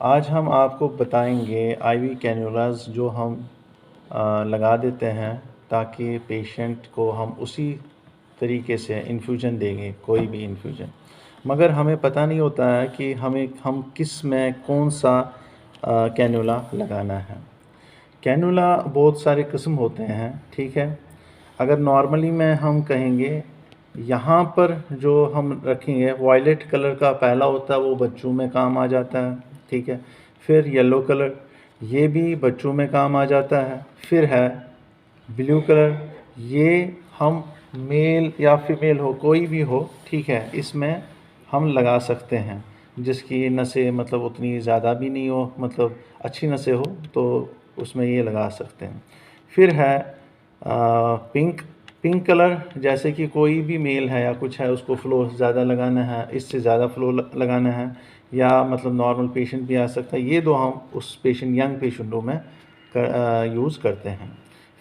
आज हम आपको बताएंगे आईवी कैन्युलास जो हम लगा देते हैं ताकि पेशेंट को हम उसी तरीके से इन्फ्यूजन देंगे, कोई भी इन्फ्यूजन, मगर हमें पता नहीं होता है कि हम किस में कौन सा कैन्युला लगाना है। कैन्युला बहुत सारे किस्म होते हैं, ठीक है। अगर नॉर्मली में हम कहेंगे, यहाँ पर जो हम रखेंगे वायलेट कलर का पहला होता है, वो बच्चों में काम आ जाता है, ठीक है। फिर येलो कलर, ये भी बच्चों में काम आ जाता है। फिर है ब्लू कलर, ये हम मेल या फीमेल हो, कोई भी हो, ठीक है, इसमें हम लगा सकते हैं, जिसकी नसें मतलब उतनी ज़्यादा भी नहीं हो, मतलब अच्छी नसें हो, तो उसमें ये लगा सकते हैं। फिर है पिंक कलर, जैसे कि कोई भी मेल है या कुछ है, उसको फ्लो ज़्यादा लगाना है, इससे ज़्यादा फ्लो लगाना है, या मतलब नॉर्मल पेशेंट भी आ सकता है। ये दो हम उस पेशेंट, यंग पेशेंटों में यूज़ करते हैं।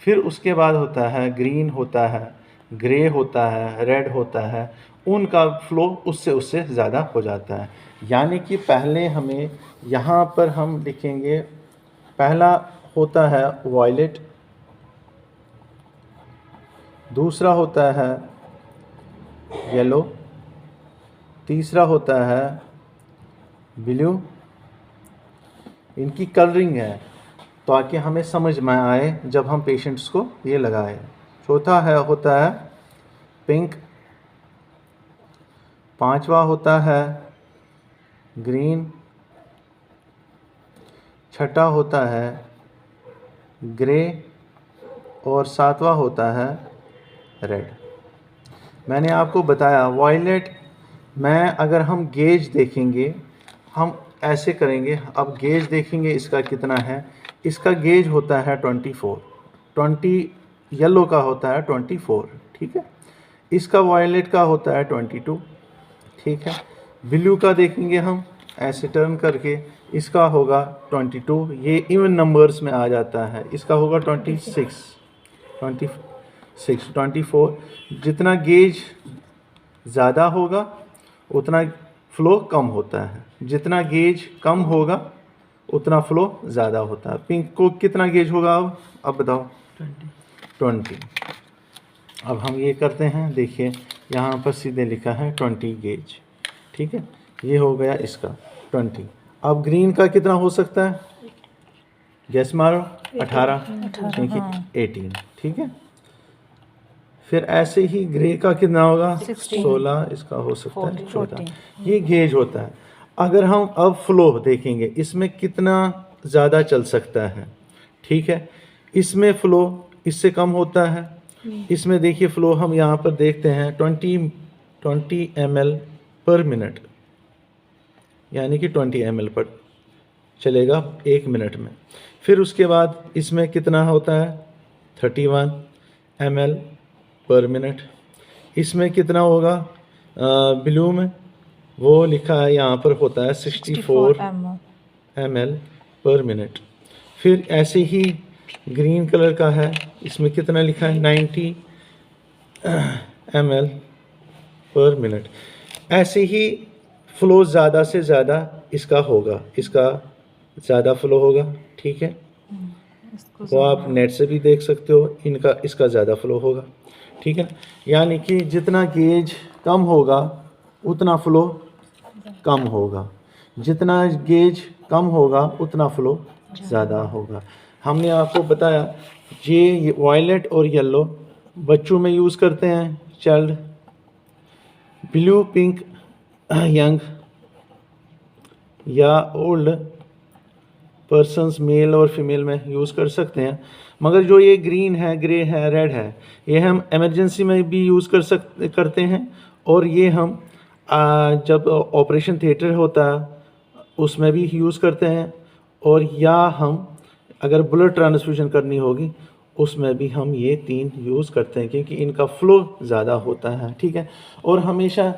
फिर उसके बाद होता है ग्रीन होता है, ग्रे होता है, रेड होता है, उनका फ्लो उससे ज़्यादा हो जाता है। यानी कि पहले हमें यहाँ पर हम लिखेंगे, पहला होता है वायलेट, दूसरा होता है येलो, तीसरा होता है ब्लू। इनकी कलरिंग है ताकि हमें समझ में आए जब हम पेशेंट्स को ये लगाएं। चौथा होता है पिंक, पांचवा होता है ग्रीन, छठा होता है ग्रे, और सातवां होता है रेड। मैंने आपको बताया वायलेट में अगर हम गेज देखेंगे, हम ऐसे करेंगे, अब गेज देखेंगे इसका कितना है। इसका गेज होता है 20, येलो का होता है 24, ठीक है। इसका वायलेट का होता है 22, ठीक है। ब्लू का देखेंगे हम ऐसे टर्न करके, इसका होगा 22, ये इवन नंबर्स में आ जाता है। इसका होगा 26, 24। जितना गेज ज़्यादा होगा उतना फ्लो कम होता है, जितना गेज कम होगा उतना फ्लो ज़्यादा होता है। पिंक को कितना गेज होगा अब बताओ? 20। अब हम ये करते हैं, देखिए यहाँ पर सीधे लिखा है 20 गेज, ठीक है। ये हो गया इसका 20। अब ग्रीन का कितना हो सकता है? गैस मारो। 18, क्योंकि 18, ठीक है। फिर ऐसे ही ग्रे का कितना होगा? 16, इसका हो सकता है 14। ये गेज होता है। अगर हम अब फ्लो देखेंगे, इसमें कितना ज़्यादा चल सकता है, ठीक है। इसमें फ्लो इससे कम होता है। इसमें देखिए फ्लो हम यहाँ पर देखते हैं 20 ml पर मिनट, यानी कि 20 ml पर चलेगा 1 मिनट में। फिर उसके बाद इसमें कितना होता है? 31 ml पर मिनट। इसमें कितना होगा? ब्लू में वो लिखा है यहाँ पर होता है 64 ml पर मिनट। फिर ऐसे ही ग्रीन कलर का है, इसमें कितना लिखा है? 90 ml पर मिनट। ऐसे ही फ्लो ज़्यादा से ज़्यादा इसका होगा, इसका ज़्यादा फ्लो होगा, ठीक है। वो आप नेट से भी देख सकते हो, इसका ज़्यादा फ्लो होगा, ठीक है। यानी कि जितना गेज कम होगा उतना फ्लो कम होगा, जितना गेज कम होगा उतना फ्लो ज़्यादा होगा। हमने आपको बताया ये वायलेट और येलो बच्चों में यूज़ करते हैं, चाइल्ड। ब्लू पिंक यंग या ओल्ड पर्सन्स, मेल और फीमेल में यूज़ कर सकते हैं। मगर जो ये ग्रीन है, ग्रे है, रेड है, ये हम इमरजेंसी में भी यूज़ करते हैं, और ये हम जब ऑपरेशन थिएटर होता है उसमें भी यूज़ करते हैं, और या हम अगर ब्लड ट्रांसफ्यूजन करनी होगी उसमें भी हम ये 3 यूज़ करते हैं, क्योंकि इनका फ्लो ज़्यादा होता है, ठीक है। और हमेशा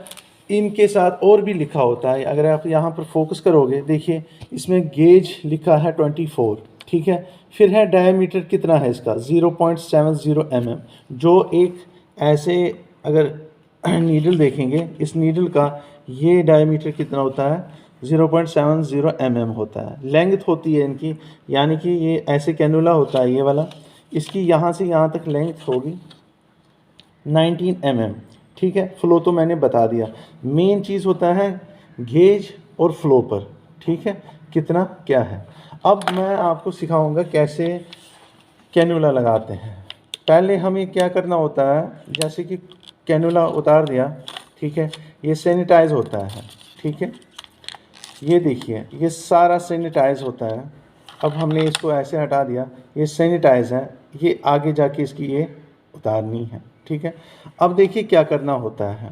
इनके साथ और भी लिखा होता है, अगर आप यहाँ पर फोकस करोगे, देखिए इसमें गेज लिखा है 24, ठीक है। फिर है डायमीटर कितना है इसका? 0.70 mm। जो एक ऐसे अगर नीडल देखेंगे, इस नीडल का ये डायमीटर कितना होता है? 0.70 mm होता है। लेंथ होती है इनकी, यानी कि ये ऐसे कैनुला होता है ये वाला, इसकी यहाँ से यहाँ तक लेंथ होगी 19 mm। ठीक है, फ़्लो तो मैंने बता दिया। मेन चीज़ होता है गेज और फ्लो पर, ठीक है, कितना क्या है। अब मैं आपको सिखाऊंगा कैसे कैनुला लगाते हैं। पहले हमें क्या करना होता है, जैसे कि कैनुला उतार दिया, ठीक है, ये सैनिटाइज होता है, ठीक है, ये देखिए ये सारा सैनिटाइज होता है। अब हमने इसको ऐसे हटा दिया, ये सैनिटाइज है, ये आगे जाके इसकी ये उतारनी है, ठीक है। अब देखिए क्या करना होता है,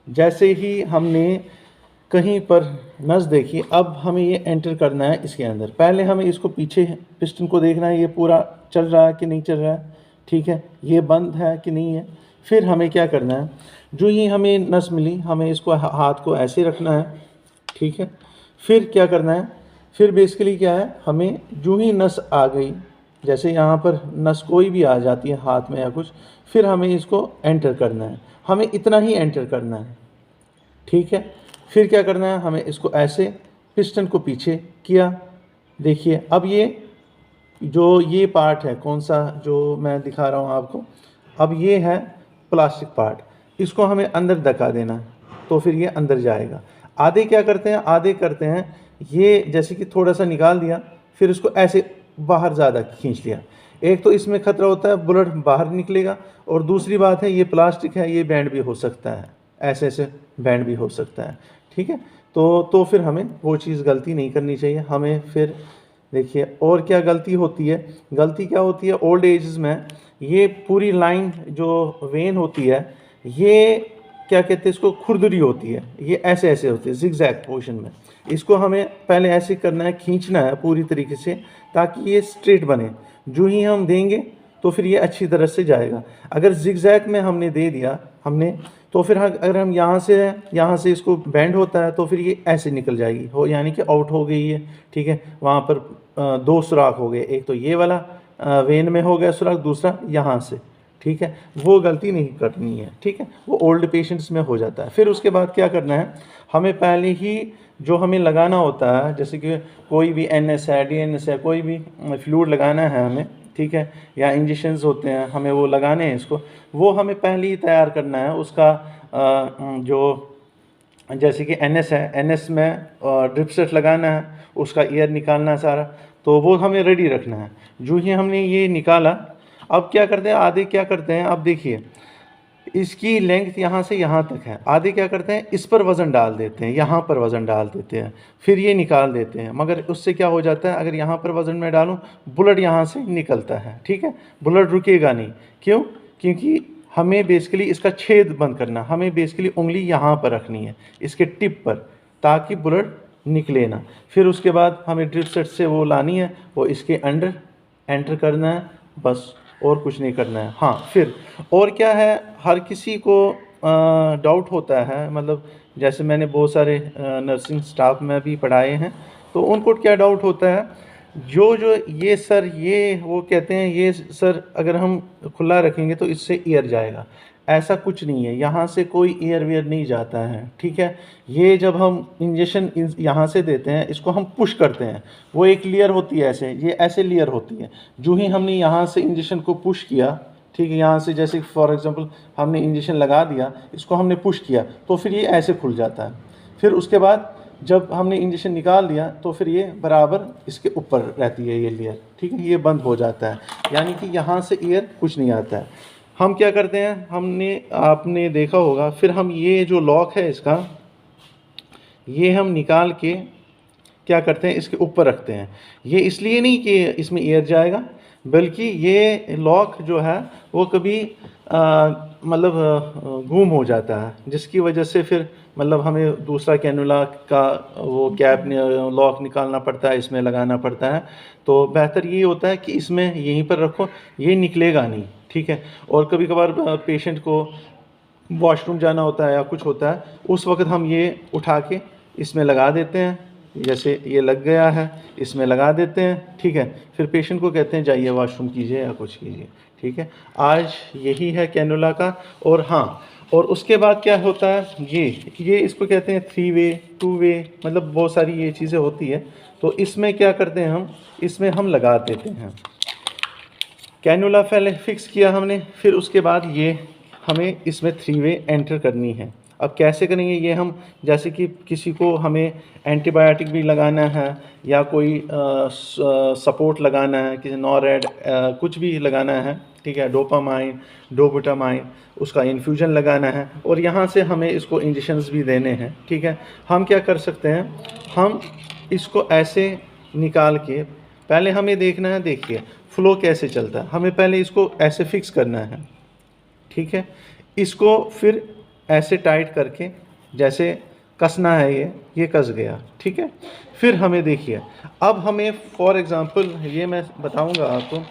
जैसे ही हमने कहीं पर नस देखी, अब हमें ये एंटर करना है इसके अंदर। पहले हमें इसको पीछे पिस्टन को देखना है, ये पूरा चल रहा है कि नहीं चल रहा है, ठीक है, ये बंद है कि नहीं है। फिर हमें क्या करना है, जो ही हमें नस मिली हमें इसको हाथ को ऐसे रखना है, ठीक है। फिर क्या करना है, फिर बेसिकली क्या है, हमें जो ही नस आ गई, जैसे यहाँ पर नस कोई भी आ जाती है हाथ में या कुछ, फिर हमें इसको एंटर करना है, हमें इतना ही एंटर करना है, ठीक है। फिर क्या करना है, हमें इसको ऐसे पिस्टन को पीछे किया, देखिए अब ये पार्ट है कौन सा जो मैं दिखा रहा हूँ आपको, अब ये है प्लास्टिक पार्ट, इसको हमें अंदर धक्का देना, तो फिर ये अंदर जाएगा। आधे क्या करते हैं, आधे करते हैं ये जैसे कि थोड़ा सा निकाल दिया, फिर इसको ऐसे बाहर ज़्यादा खींच लिया। एक तो इसमें खतरा होता है बुलेट बाहर निकलेगा, और दूसरी बात है ये प्लास्टिक है, ये बैंड भी हो सकता है, ऐसे ऐसे बैंड भी हो सकता है, ठीक है। तो फिर हमें वो चीज़ गलती नहीं करनी चाहिए। हमें फिर देखिए और क्या गलती होती है, गलती क्या होती है ओल्ड एजेस में, ये पूरी लाइन जो वेन होती है, ये क्या कहते हैं इसको, खुरदरी होती है, ये ऐसे ऐसे होती है जिगजैग पोजीशन में। इसको हमें पहले ऐसे करना है, खींचना है पूरी तरीके से, ताकि ये स्ट्रेट बने। जो ही हम देंगे तो फिर ये अच्छी तरह से जाएगा। अगर जिगजैग में हमने दे दिया तो फिर अगर हम यहाँ से इसको बैंड होता है तो फिर ये ऐसे निकल जाएगी, हो यानी कि आउट हो गई है, ठीक है। वहाँ पर दो सुराख हो गए, एक तो ये वाला वेन में हो गया सुराख, दूसरा यहाँ से, ठीक है। वो गलती नहीं करनी है, ठीक है, वो ओल्ड पेशेंट्स में हो जाता है। फिर उसके बाद क्या करना है, हमें पहले ही जो हमें लगाना होता है, जैसे कि कोई भी NS है, DNS है, कोई भी फ्लूइड लगाना है हमें, ठीक है, या इंजेक्शंस होते हैं हमें वो लगाने हैं इसको, वो हमें पहले ही तैयार करना है। उसका जो जैसे कि NS है, NS में ड्रिप सेट लगाना है, उसका एयर निकालना है सारा, तो वो हमें रेडी रखना है। जो ही हमने ये निकाला, अब क्या करते हैं, आधे क्या करते हैं, अब देखिए इसकी लेंथ यहाँ से यहाँ तक है, आधे क्या करते हैं इस पर वज़न डाल देते हैं, यहाँ पर वज़न डाल देते हैं, फिर ये निकाल देते हैं। मगर उससे क्या हो जाता है, अगर यहाँ पर वज़न में डालूँ, बुलेट यहाँ से निकलता है, ठीक है, बुलेट रुकेगा नहीं। क्यों? क्योंकि हमें बेसिकली इसका छेद बंद करना, हमें बेसिकली उंगली यहाँ पर रखनी है, इसके टिप पर, ताकि बुलेट निकले ना। फिर उसके बाद हमें ड्रिप सेट से वो लानी है, वो इसके अंडर एंटर करना है, बस और कुछ नहीं करना है। हाँ, फिर और क्या है, हर किसी को डाउट होता है, मतलब जैसे मैंने बहुत सारे नर्सिंग स्टाफ में भी पढ़ाए हैं, तो उनको क्या डाउट होता है, जो ये सर, ये वो कहते हैं ये सर अगर हम खुला रखेंगे तो इससे एयर जाएगा। ऐसा कुछ नहीं है, यहाँ से कोई एयर वेयर नहीं जाता है, ठीक है। ये जब हम इंजेक्शन यहाँ से देते हैं, इसको हम पुश करते हैं, वो एक लेयर होती है ऐसे, ये ऐसे लेयर होती है। जो ही हमने यहाँ से इंजेक्शन को पुश किया, ठीक है, यहाँ से जैसे फॉर एग्जांपल हमने इंजेक्शन लगा दिया, इसको हमने पुश किया, तो फिर ये ऐसे खुल जाता है। फिर उसके बाद जब हमने इंजेक्शन निकाल दिया तो फिर ये बराबर इसके ऊपर रहती है ये लेयर, ठीक है, ये बंद हो जाता है, यानी कि यहाँ से एयर कुछ नहीं आता है। हम क्या करते हैं, आपने देखा होगा, फिर हम ये जो लॉक है इसका, ये हम निकाल के क्या करते हैं, इसके ऊपर रखते हैं। ये इसलिए नहीं कि इसमें एयर जाएगा, बल्कि ये लॉक जो है वो कभी मतलब गुम हो जाता है, जिसकी वजह से फिर मतलब हमें दूसरा कैनुला का वो कैप लॉक निकालना पड़ता है, इसमें लगाना पड़ता है। तो बेहतर ये होता है कि इसमें यहीं पर रखो, ये निकलेगा नहीं, ठीक है। और कभी कभार पेशेंट को वॉशरूम जाना होता है या कुछ होता है, उस वक्त हम ये उठा के इसमें लगा देते हैं, जैसे ये लग गया है, इसमें लगा देते हैं, ठीक है। फिर पेशेंट को कहते हैं जाइए वॉशरूम कीजिए या कुछ कीजिए, ठीक है। आज यही है कैनुला का। और हाँ, और उसके बाद क्या होता है, ये इसको कहते हैं 3 वे, 2 वे, मतलब बहुत सारी ये चीज़ें होती है। तो इसमें क्या करते हैं हम, इसमें हम लगा देते हैं कैनुला, पहले फिक्स किया हमने, फिर उसके बाद ये हमें इसमें 3 वे एंटर करनी है। अब कैसे करेंगे ये हम, जैसे कि किसी को हमें एंटीबायोटिक भी लगाना है या कोई सपोर्ट लगाना है, किसी नॉरेड कुछ भी लगाना है, ठीक है, डोपामाइन, डोबुटामाइन, उसका इन्फ्यूजन लगाना है, और यहाँ से हमें इसको इंजेक्शंस भी देने हैं, ठीक है। हम क्या कर सकते हैं, हम इसको ऐसे निकाल के, पहले हमें देखना है, देखिए फ़्लो कैसे चलता है, हमें पहले इसको ऐसे फिक्स करना है, ठीक है। इसको फिर ऐसे टाइट करके, जैसे कसना है, ये कस गया, ठीक है। फिर हमें देखिए, अब हमें फॉर एग्ज़ाम्पल ये मैं बताऊंगा आपको,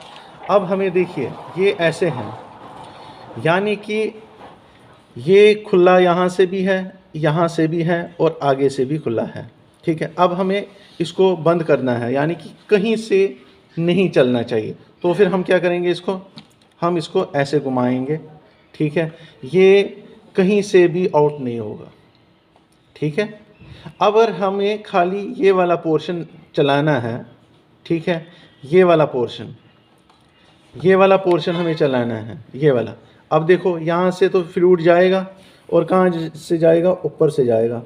अब हमें देखिए ये ऐसे हैं, यानी कि ये खुला यहाँ से भी है, यहाँ से भी है, और आगे से भी खुला है, ठीक है। अब हमें इसको बंद करना है, यानी कि कहीं से नहीं चलना चाहिए। तो फिर हम क्या करेंगे, हम इसको ऐसे घुमाएंगे, ठीक है, ये कहीं से भी आउट नहीं होगा, ठीक है। अब अगर हमें खाली ये वाला पोर्शन चलाना है, ठीक है, ये वाला पोर्शन हमें चलाना है, ये वाला। अब देखो यहाँ से तो फ्लूइड जाएगा, और कहाँ से जाएगा, ऊपर से जाएगा,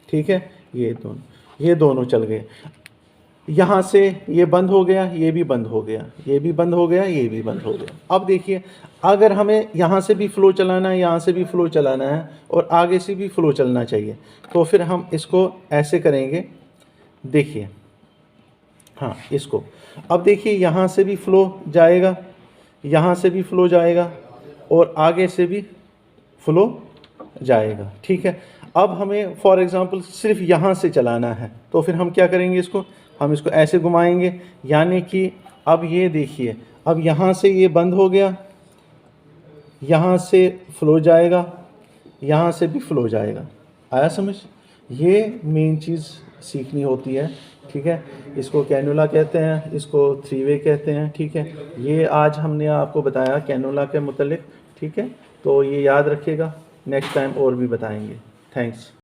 ठीक है। ये दोनों चल गए, यहाँ से ये बंद हो गया, ये भी बंद हो गया, ये भी बंद हो गया, ये भी बंद हो गया। अब देखिए, अगर हमें यहाँ से भी फ़्लो चलाना है, यहाँ से भी फ़्लो चलाना है, और आगे से भी फ़्लो चलना चाहिए, तो फिर हम इसको ऐसे करेंगे, देखिए, हाँ इसको। अब देखिए यहाँ से भी फ़्लो जाएगा, यहाँ से भी फ़्लो जाएगा, और आगे से भी फ़्लो जाएगा, ठीक है। अब हमें फॉर एग्ज़ाम्पल सिर्फ यहाँ से चलाना है, तो फिर हम क्या करेंगे, हम इसको ऐसे घुमाएंगे, यानी कि अब ये देखिए, अब यहाँ से ये बंद हो गया, यहाँ से फ़्लो जाएगा, यहाँ से भी फ़्लो जाएगा। आया समझ? ये मेन चीज़ सीखनी होती है, ठीक है। इसको कैनुला कहते हैं, इसको 3 वे कहते हैं, ठीक है। ये आज हमने आपको बताया कैनुला के मुतालिक, ठीक है। तो ये याद रखिएगा, नेक्स्ट टाइम और भी बताएंगे। थैंक्स।